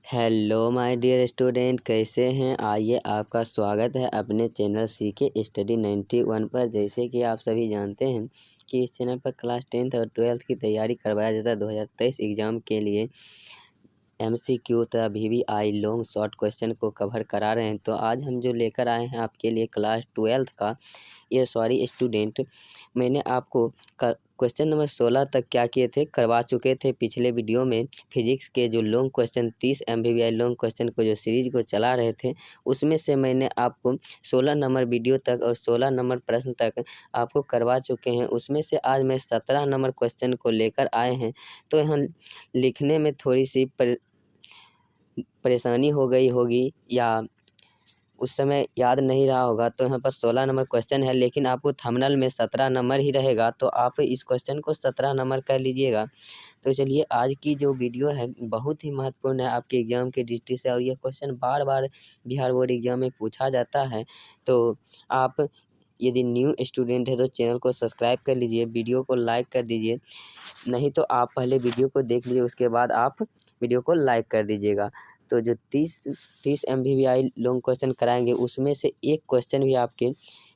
Hello my dear student, कैसे हैं। आइए, आपका स्वागत है अपने चैनल सीके स्टडी 91 पर। जैसे कि आप सभी जानते हैं कि इस चैनल पर क्लास 10th और 12th की तैयारी करवाया जाता है 2023 एग्ज़ाम के लिए। MCQ तथा VVI लॉन्ग शॉर्ट क्वेश्चन को कवर करा रहे हैं। तो आज हम जो लेकर आए हैं आपके लिए क्लास 12th का, ये सॉरी स्टूडेंट, मैंने आपको क्वेश्चन नंबर 16 तक क्या किए थे, करवा चुके थे पिछले वीडियो में। फिजिक्स के जो long question 30 MVVI long question को जो सीरीज को चला रहे थे, उसमें से मैंने आपको 16 नंबर वीडियो तक और 16 नंबर प्रश्न तक आपको करवा चुके हैं। उसमें से आज मैं 17 नंबर क्वेश्चन को लेकर आए हैं। तो यहाँ लिखने में थोड़ी सी परेशानी हो गई होगी या उस समय याद नहीं रहा होगा। तो यहाँ पर 16 नंबर क्वेश्चन है, लेकिन आपको थंबनेल में 17 नंबर ही रहेगा, तो आप इस क्वेश्चन को 17 नंबर कर लीजिएगा। तो चलिए, आज की जो वीडियो है बहुत ही महत्वपूर्ण है आपके एग्ज़ाम के दृष्टि से, और यह क्वेश्चन बार बार बिहार बोर्ड एग्ज़ाम में पूछा जाता है। तो आप यदि न्यू स्टूडेंट है तो चैनल को सब्सक्राइब कर लीजिए, वीडियो को लाइक कर दीजिए। नहीं तो आप पहले वीडियो को देख लीजिए, उसके बाद आप वीडियो को लाइक कर दीजिएगा। तो जो 30 MVVI लॉन्ग क्वेश्चन कराएंगे, उसमें से एक क्वेश्चन भी आपके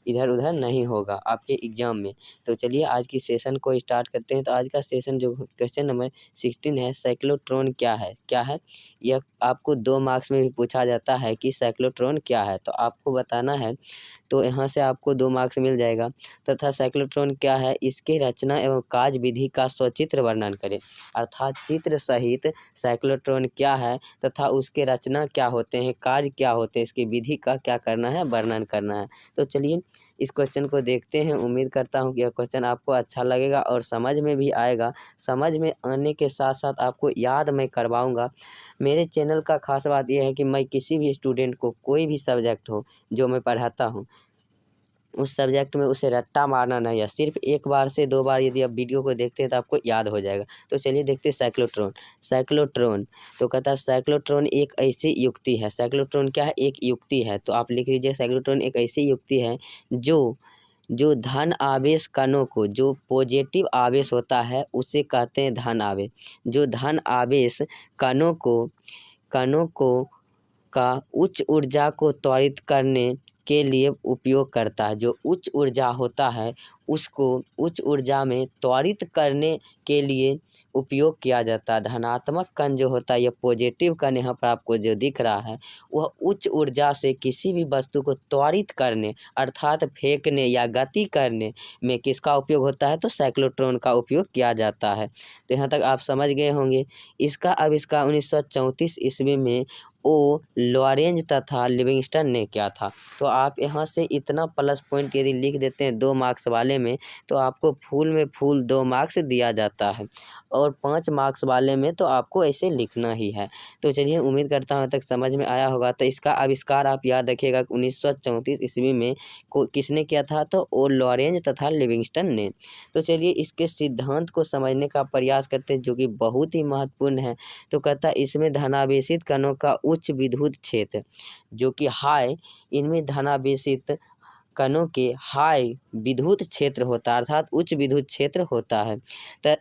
इधर उधर नहीं होगा आपके एग्ज़ाम में। तो चलिए, आज की सेशन को स्टार्ट करते हैं। तो आज का सेशन जो क्वेश्चन नंबर 16 है, साइक्लोट्रॉन क्या है। यह आपको 2 मार्क्स में भी पूछा जाता है कि साइक्लोट्रॉन क्या है, तो आपको बताना है। तो यहाँ से आपको 2 मार्क्स मिल जाएगा। तथा साइक्लोट्रॉन क्या है, इसके रचना एवं कार्य विधि का सचित्र वर्णन करें। अर्थात चित्र सहित साइक्लोट्रॉन क्या है तथा उसके रचना क्या होते हैं, कार्य क्या होते हैं, इसकी विधि का क्या करना है, वर्णन करना है। तो चलिए, इस क्वेश्चन को देखते हैं। उम्मीद करता हूँ कि यह क्वेश्चन आपको अच्छा लगेगा और समझ में भी आएगा। समझ में आने के साथ साथ आपको याद मैं करवाऊँगा। मेरे चैनल का खास बात यह है कि मैं किसी भी स्टूडेंट को, कोई भी सब्जेक्ट हो जो मैं पढ़ाता हूँ, उस सब्जेक्ट में उसे रट्टा मारना नहीं है। सिर्फ 1 बार से 2 बार यदि आप वीडियो को देखते हैं तो आपको याद हो जाएगा। तो चलिए देखते हैं साइक्लोट्रॉन। तो कहता है साइक्लोट्रॉन एक ऐसी युक्ति है। साइक्लोट्रॉन क्या है, एक युक्ति है। तो आप लिख लीजिए, साइक्लोट्रॉन एक ऐसी युक्ति है जो धन आवेश कणों को, जो पॉजिटिव आवेश होता है उसे कहते हैं धन आवेश। जो धन आवेश कणों को का उच्च ऊर्जा को त्वरित करने के लिए उपयोग करता है। जो उच्च ऊर्जा होता है उसको उच्च ऊर्जा में त्वरित करने के लिए उपयोग किया जाता है। धनात्मक कण जो होता है, यह पॉजिटिव कण यहाँ पर आपको जो दिख रहा है, वह उच्च ऊर्जा से किसी भी वस्तु को त्वरित करने अर्थात फेंकने या गति करने में किसका उपयोग होता है, तो साइक्लोट्रॉन का उपयोग किया जाता है। तो यहाँ तक आप समझ गए होंगे। इसका आविष्कार 1934 ईस्वी में लॉरेंज तथा लिविंगस्टन ने किया था। तो आप यहाँ से इतना प्लस पॉइंट यदि लिख देते हैं 2 मार्क्स वाले में, तो आपको फुल में फुल 2 मार्क्स दिया जाता है, और 5 मार्क्स वाले में तो आपको ऐसे लिखना ही है। तो चलिए, उम्मीद करता हूँ तक समझ में आया होगा। तो इसका आविष्कार आप याद रखिएगा 1934 ईस्वी में किसने किया था, तो लॉरेंज तथा लिविंगस्टन ने। तो चलिए, इसके सिद्धांत को समझने का प्रयास करते हैं, जो कि बहुत ही महत्वपूर्ण है। तो कहता है इसमें धनावेशित कणों का उच्च विद्युत क्षेत्र, जो कि हाई, इनमें धनावेशित कणों के हाई विद्युत क्षेत्र होता है, अर्थात उच्च विद्युत क्षेत्र होता है।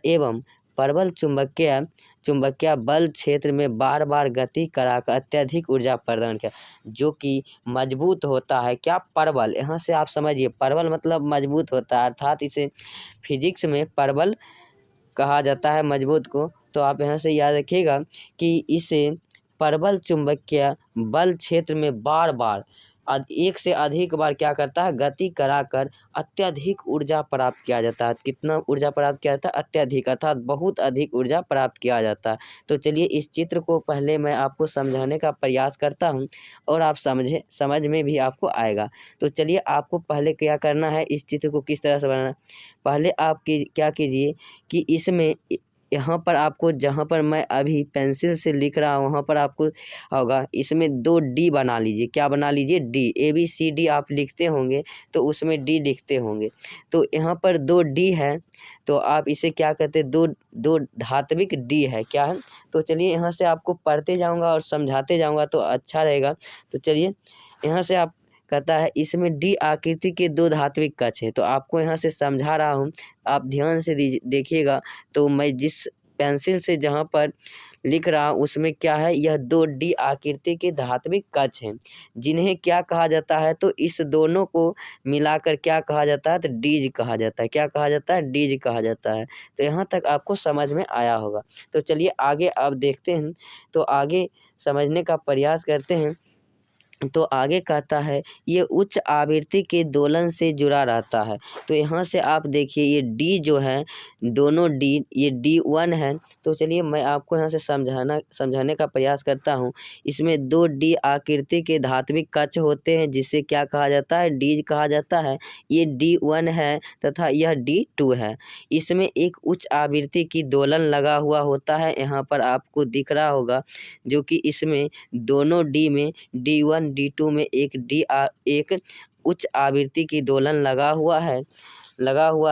एवं प्रबल चुंबकीय बल क्षेत्र में बार बार गति कराकर अत्यधिक ऊर्जा प्रदान किया, जो कि मजबूत होता है। क्या, प्रबल। यहाँ से आप समझिए, प्रबल मतलब मजबूत होता है, अर्थात इसे फिजिक्स में प्रबल कहा जाता है मजबूत को। तो आप यहाँ से याद रखिएगा कि इसे प्रबल चुंबकीय बल क्षेत्र में बार बार एक से अधिक बार क्या करता है, गति कराकर अत्यधिक ऊर्जा प्राप्त किया जाता है। कितना ऊर्जा प्राप्त किया जाता है, अत्यधिक, अर्थात बहुत अधिक ऊर्जा प्राप्त किया जाता है। तो चलिए, इस चित्र को पहले मैं आपको समझाने का प्रयास करता हूँ और आप समझ में भी आपको आएगा। तो चलिए, आपको पहले क्या करना है, इस चित्र को किस तरह से बनाना है। पहले आप क्या कीजिए कि इसमें यहाँ पर आपको, जहाँ पर मैं अभी पेंसिल से लिख रहा हूँ, वहाँ पर आपको होगा, इसमें 2 डी बना लीजिए। क्या बना लीजिए, डी। ABCD आप लिखते होंगे तो उसमें डी लिखते होंगे। तो यहाँ पर 2 डी है, तो आप इसे क्या कहते हैं, दो धात्विक डी है। क्या है, तो चलिए यहाँ से आपको पढ़ते जाऊँगा और समझाते जाऊँगा तो अच्छा रहेगा। तो चलिए, यहाँ से आप कहता है इसमें डी आकृति के 2 धात्विक कक्ष हैं। तो आपको यहाँ से समझा रहा हूँ, आप ध्यान से देखिएगा। तो मैं जिस पेंसिल से जहाँ पर लिख रहा हूँ उसमें क्या है, यह 2D आकृति के धात्विक कक्ष हैं, जिन्हें क्या कहा जाता है, तो इस दोनों को मिलाकर क्या कहा जाता है, तो डीज कहा जाता है। क्या कहा जाता है, डीज कहा जाता है। तो यहाँ तक आपको समझ में आया होगा। तो चलिए आगे अब देखते हैं, तो आगे समझने का प्रयास करते हैं। तो आगे कहता है ये उच्च आवृत्ति के दोलन से जुड़ा रहता है। तो यहाँ से आप देखिए ये डी जो है, दोनों डी, ये D1 है। तो चलिए मैं आपको यहाँ से समझाने का प्रयास करता हूँ। इसमें 2D आकृति के धात्विक कक्ष होते हैं, जिसे क्या कहा जाता है, डीज कहा जाता है। ये D1 है तथा यह D2 है। इसमें एक उच्च आवृत्ति की दोलन लगा हुआ होता है, यहाँ पर आपको दिख रहा होगा, जो कि इसमें दोनों डी में D1 D2 में एक उच्च आवृत्ति की दोलन लगा हुआ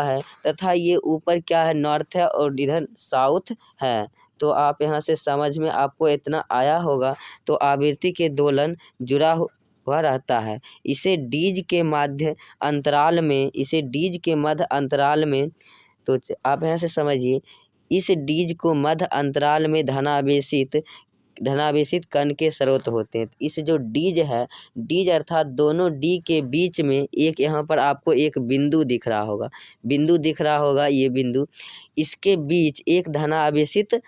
है तथा ये ऊपर क्या है, नॉर्थ है और इधर साउथ है। तो आप यहाँ से समझ में आपको इतना आया होगा। तो आवृत्ति के दोलन जुड़ा हुआ रहता है। इसे डीज के मध्य अंतराल में, तो आप यहाँ से समझिए, इस डीज को मध्य अंतराल में धनावेशित कण के स्रोत होते हैं। इस जो डीज है, डीज अर्थात दोनों डी के बीच में एक, यहाँ पर आपको एक बिंदु दिख रहा होगा, ये बिंदु, इसके बीच एक धनावेशित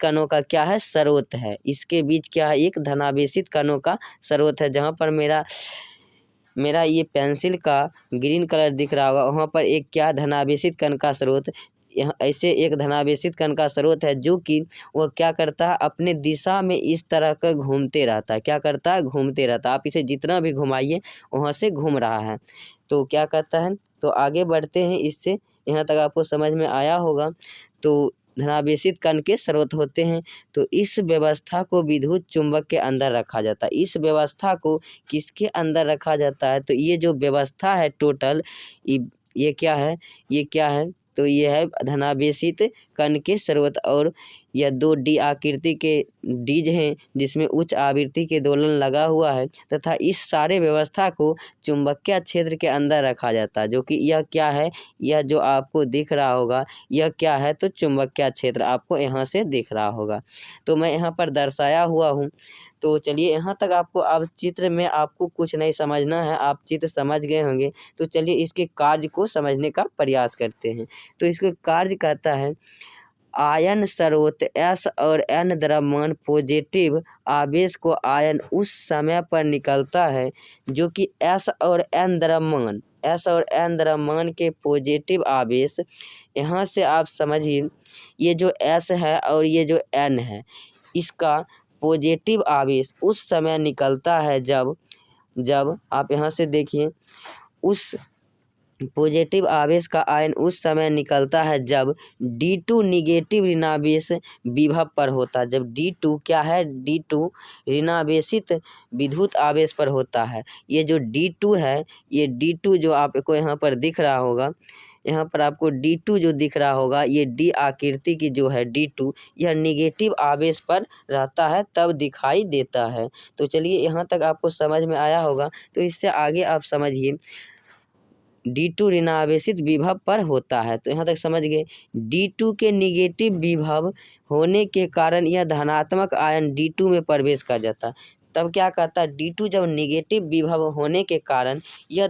कणों का क्या है, स्रोत है। इसके बीच क्या है, एक धनावेशित कणों का स्रोत है। जहाँ पर मेरा ये पेंसिल का ग्रीन कलर दिख रहा होगा, वहाँ पर एक क्या, धनावेशित कण का स्रोत, यहाँ ऐसे एक धनावेशित कण का स्रोत है, जो कि वह क्या करता है, अपने दिशा में इस तरह का घूमते रहता है। क्या करता है, घूमते रहता है। आप इसे जितना भी घुमाइए वहाँ से घूम रहा है। तो क्या कहता है, तो आगे बढ़ते हैं। इससे यहाँ तक आपको समझ में आया होगा। तो धनावेशित कण के स्रोत होते हैं। तो इस व्यवस्था को विद्युत चुंबक के अंदर रखा जाता है। इस व्यवस्था को किसके अंदर रखा जाता है, तो ये जो व्यवस्था है टोटल, ये क्या है, तो ये है धनावेशित कण के स्रोत, और यह 2D आकृति के डीज हैं, जिसमें उच्च आवृत्ति के दोलन लगा हुआ है तथा इस सारे व्यवस्था को चुंबकीय क्षेत्र के अंदर रखा जाता है। जो कि यह क्या है, यह जो आपको दिख रहा होगा, यह क्या है, तो चुंबकीय क्षेत्र आपको यहाँ से दिख रहा होगा। तो मैं यहाँ पर दर्शाया हुआ हूँ। तो चलिए यहाँ तक आपको, अब चित्र में आपको कुछ नहीं समझना है, आप चित्र समझ गए होंगे। तो चलिए इसके कार्य को समझने का प्रयास करते हैं। तो इसको कार्य कहता है, आयन स्रोत S और N द्रव्यमान पॉजिटिव आवेश को आयन उस समय पर निकलता है जो कि S और N द्रव्यमान के पॉजिटिव आवेश, यहाँ से आप समझिए, ये जो S है और ये जो N है, इसका पॉजिटिव आवेश उस समय निकलता है जब आप यहाँ से देखिए, उस पॉजिटिव आवेश का आयन उस समय निकलता है जब D2 निगेटिव ऋणावेश विभव पर होता है। जब D2 क्या है, D2 ऋणावेशित विद्युत आवेश पर होता है। ये जो D2 है, ये D2 जो आपको यहाँ पर दिख रहा होगा, यहाँ पर आपको D2 जो दिख रहा होगा, ये D आकृति की जो है D2, यह निगेटिव आवेश पर रहता है तब दिखाई देता है। तो चलिए यहाँ तक आपको समझ में आया होगा। तो इससे आगे आप समझिए, D2 ऋणावेशित विभव पर होता है। तो यहाँ तक समझ गए। D2 के निगेटिव विभव होने के कारण यह धनात्मक आयन D2 में प्रवेश कर जाता है। तब क्या कहता है, D2 जब निगेटिव विभव होने के कारण यह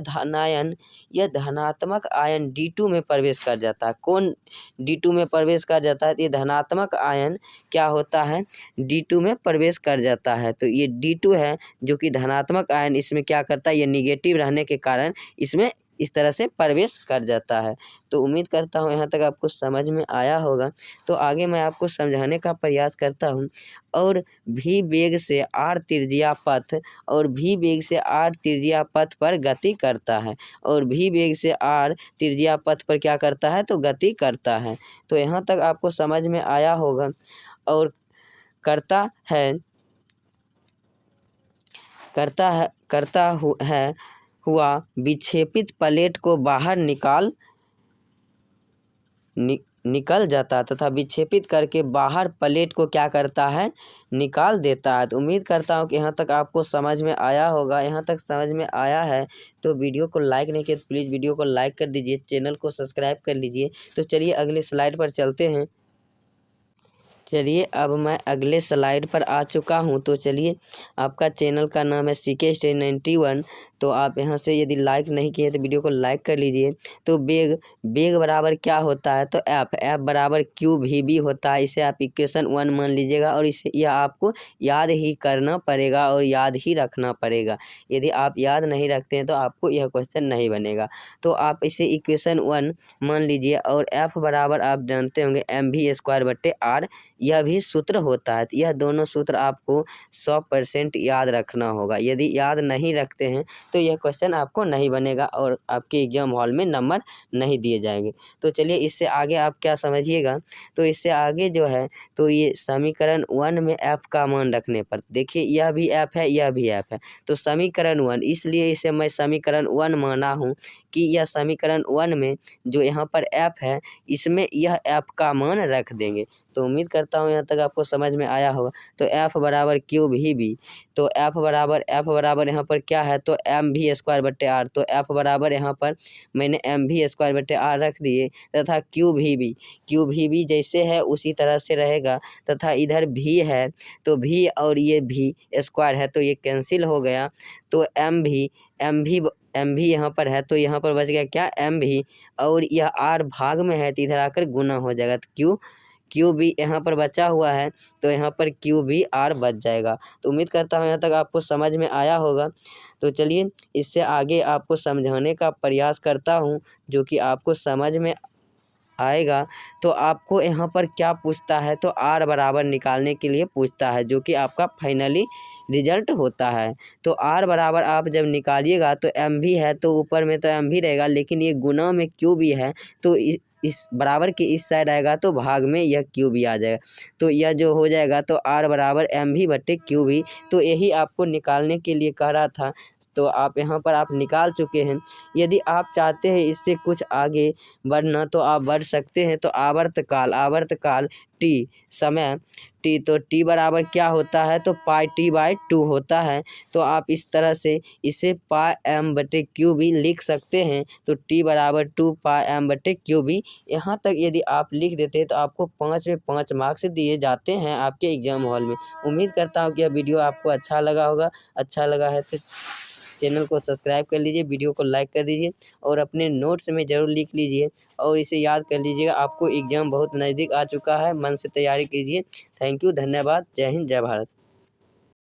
धनात्मक आयन D2 में प्रवेश कर जाता है। कौन D2 में प्रवेश कर जाता है, ये धनात्मक आयन क्या होता है, D2 में प्रवेश कर जाता है। तो ये D2 है जो कि धनात्मक आयन इसमें क्या करता है, ये निगेटिव रहने के कारण इसमें इस तरह से प्रवेश कर जाता है। तो उम्मीद करता हूँ यहाँ तक आपको समझ में आया होगा। तो आगे मैं आपको समझाने का प्रयास करता हूँ। और भी वेग से r त्रिज्या पथ पर गति करता है, और भी वेग से r त्रिज्या पथ पर क्या करता है, तो गति करता है। तो यहाँ तक आपको समझ में आया होगा। और करता है हुआ विक्षेपित प्लेट को बाहर निकल जाता है तथा विक्षेपित करके बाहर प्लेट को क्या करता है, निकाल देता है। तो उम्मीद करता हूँ कि यहाँ तक आपको समझ में आया होगा। यहाँ तक समझ में आया है तो वीडियो को लाइक नहीं किया तो प्लीज़ वीडियो को लाइक कर दीजिए, चैनल को सब्सक्राइब कर लीजिए। तो चलिए अगले स्लाइड पर चलते हैं। चलिए अब मैं अगले स्लाइड पर आ चुका हूँ। तो चलिए, आपका चैनल का नाम है सीके स्टडी 91। तो आप यहाँ से यदि लाइक नहीं किए तो वीडियो को लाइक कर लीजिए। तो बेग बराबर क्या होता है, तो एफ बराबर क्यू भी बी होता है। इसे आप इक्वेशन 1 मान लीजिएगा और इसे यह आपको याद ही करना पड़ेगा और याद ही रखना पड़ेगा। यदि आप याद नहीं रखते हैं तो आपको यह क्वेश्चन नहीं बनेगा। तो आप इसे इक्वेशन 1 मान लीजिए और एफ बराबर आप जानते होंगे mv²/r। यह भी सूत्र होता है। तो यह दोनों सूत्र आपको 100% याद रखना होगा। यदि याद नहीं रखते हैं तो यह क्वेश्चन आपको नहीं बनेगा और आपके एग्जाम हॉल में नंबर नहीं दिए जाएंगे। तो चलिए इससे आगे आप क्या समझिएगा, तो इससे आगे जो है तो ये समीकरण 1 में एफ का मान रखने पर देखिए यह भी एफ है, यह भी एफ है। तो समीकरण 1, इसलिए इसे मैं समीकरण 1 माना हूँ कि यह समीकरण 1 में जो यहाँ पर एफ है इसमें यह एफ का मान रख देंगे। तो उम्मीद करता हूँ यहाँ तक आपको समझ में आया होगा। तो एफ बराबर क्यू भी बी। तो एफ बराबर यहाँ पर क्या है, तो mv²/r। तो एफ बराबर यहाँ पर मैंने mv²/r रख दिए तथा क्यू भी बी जैसे है उसी तरह से रहेगा तथा इधर भी है तो भी और ये भी स्क्वायर है तो ये कैंसिल हो गया। तो एम भी यहाँ पर है तो यहाँ पर बच गया क्या, एम भी, और यह आर भाग में है तो इधर आकर गुना हो जाएगा। तो क्यू भी यहाँ पर बचा हुआ है तो यहाँ पर क्यू भी आर बच जाएगा। तो उम्मीद करता हूँ यहाँ तक आपको समझ में आया होगा। तो चलिए इससे आगे आपको समझाने का प्रयास करता हूँ जो कि आपको समझ में आएगा। तो आपको यहाँ पर क्या पूछता है, तो आर बराबर निकालने के लिए पूछता है जो कि आपका फाइनली रिजल्ट होता है। तो आर बराबर आप जब निकालिएगा तो एम भी है तो ऊपर में तो एम भी रहेगा, लेकिन ये गुना में क्यू भी है तो इस बराबर के इस साइड आएगा तो भाग में यह क्यू भी आ जाएगा। तो यह जो हो जाएगा तो आर बराबर एम भी बटे क्यू भी। तो यही आपको निकालने के लिए कह रहा था। तो आप यहाँ पर आप निकाल चुके हैं। यदि आप चाहते हैं इससे कुछ आगे बढ़ना तो आप बढ़ सकते हैं। तो आवर्तकाल टी, समय टी, तो टी बराबर क्या होता है, तो पाई t/2 होता है। तो आप इस तरह से इसे पाई m बटे क्यू भी लिख सकते हैं। तो t बराबर 2 पाई m बटे क्यू भी। यहाँ तक यदि आप लिख देते हैं तो आपको 5 में 5 मार्क्स दिए जाते हैं आपके एग्जाम हॉल में। उम्मीद करता हूँ कि यह वीडियो आपको अच्छा लगा होगा। अच्छा लगा है तो चैनल को सब्सक्राइब कर लीजिए, वीडियो को लाइक कर दीजिए और अपने नोट्स में ज़रूर लिख लीजिए और इसे याद कर लीजिएगा। आपको एग्ज़ाम बहुत नज़दीक आ चुका है, मन से तैयारी कीजिए। थैंक यू, धन्यवाद, जय हिंद, जय भारत।